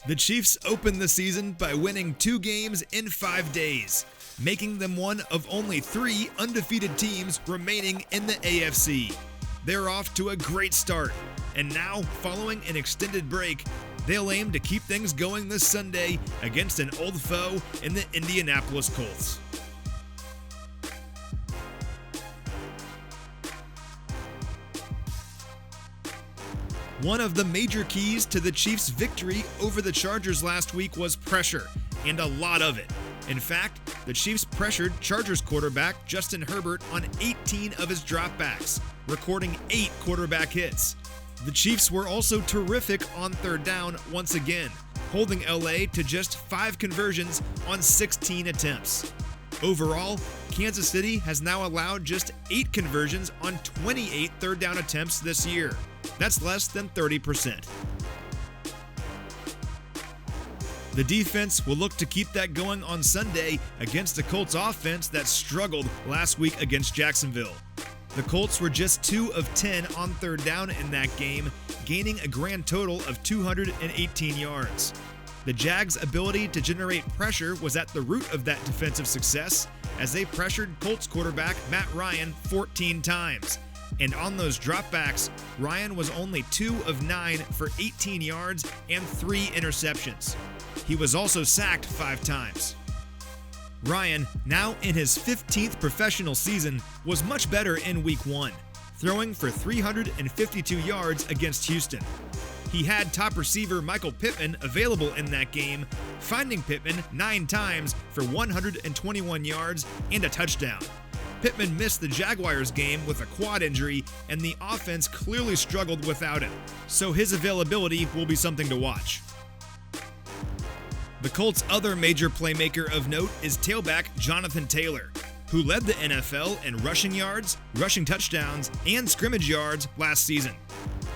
The Chiefs opened the season by winning 2 games in 5 days, making them one of only 3 undefeated teams remaining in the AFC. They're off to a great start, and now, following an extended break, they'll aim to keep things going this Sunday against an old foe in the Indianapolis Colts. One of the major keys to the Chiefs' victory over the Chargers last week was pressure, and a lot of it. In fact, the Chiefs pressured Chargers quarterback Justin Herbert on 18 of his dropbacks, recording 8 quarterback hits. The Chiefs were also terrific on third down once again, holding LA to just 5 conversions on 16 attempts. Overall, Kansas City has now allowed just 8 conversions on 28 third down attempts this year. That's less than 30%. The defense will look to keep that going on Sunday against the Colts offense that struggled last week against Jacksonville. The Colts were just 2 of 10 on third down in that game, gaining a grand total of 218 yards. The Jags' ability to generate pressure was at the root of that defensive success, as they pressured Colts quarterback Matt Ryan 14 times. And on those dropbacks, Ryan was only 2 of 9 for 18 yards and 3 interceptions. He was also sacked 5 times. Ryan, now in his 15th professional season, was much better in Week 1, throwing for 352 yards against Houston. He had top receiver Michael Pittman available in that game, finding Pittman 9 times for 121 yards and a touchdown. Pittman missed the Jaguars game with a quad injury, and the offense clearly struggled without him, so his availability will be something to watch. The Colts' other major playmaker of note is tailback Jonathan Taylor, who led the NFL in rushing yards, rushing touchdowns, and scrimmage yards last season.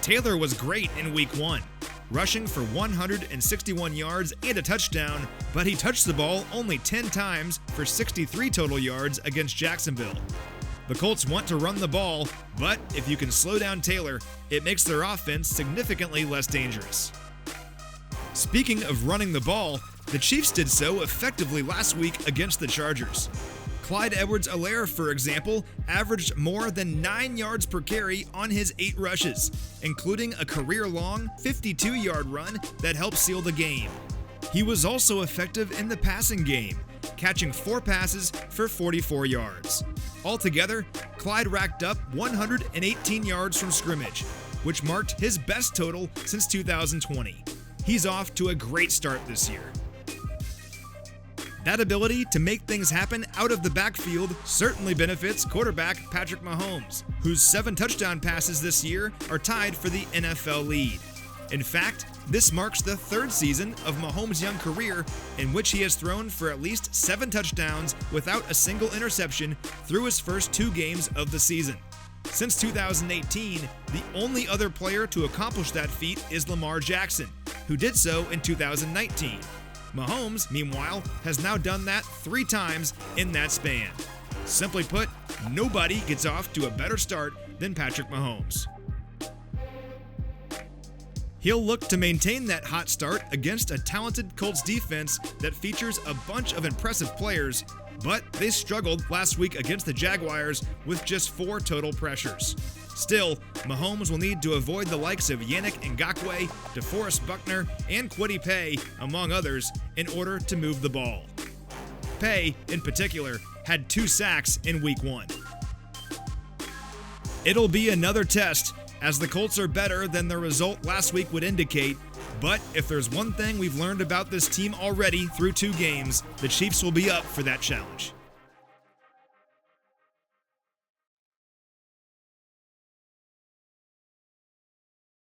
Taylor was great in Week 1, rushing for 161 yards and a touchdown, but he touched the ball only 10 times for 63 total yards against Jacksonville. The Colts want to run the ball, but if you can slow down Taylor, it makes their offense significantly less dangerous. Speaking of running the ball, the Chiefs did so effectively last week against the Chargers. Clyde Edwards-Helaire, for example, averaged more than 9 yards per carry on his 8 rushes, including a career-long 52-yard run that helped seal the game. He was also effective in the passing game, catching 4 passes for 44 yards. Altogether, Clyde racked up 118 yards from scrimmage, which marked his best total since 2020. He's off to a great start this year. That ability to make things happen out of the backfield certainly benefits quarterback Patrick Mahomes, whose 7 touchdown passes this year are tied for the NFL lead. In fact, this marks the 3rd season of Mahomes' young career in which he has thrown for at least 7 touchdowns without a single interception through his first 2 games of the season. Since 2018, the only other player to accomplish that feat is Lamar Jackson, who did so in 2019. Mahomes, meanwhile, has now done that 3 times in that span. Simply put, nobody gets off to a better start than Patrick Mahomes. He'll look to maintain that hot start against a talented Colts defense that features a bunch of impressive players, but they struggled last week against the Jaguars with just 4 total pressures. Still, Mahomes will need to avoid the likes of Yannick Ngakoue, DeForest Buckner, and Kwity Paye, among others, in order to move the ball. Paye, in particular, had 2 sacks in Week 1. It'll be another test, as the Colts are better than the result last week would indicate, but if there's one thing we've learned about this team already through 2 games, the Chiefs will be up for that challenge.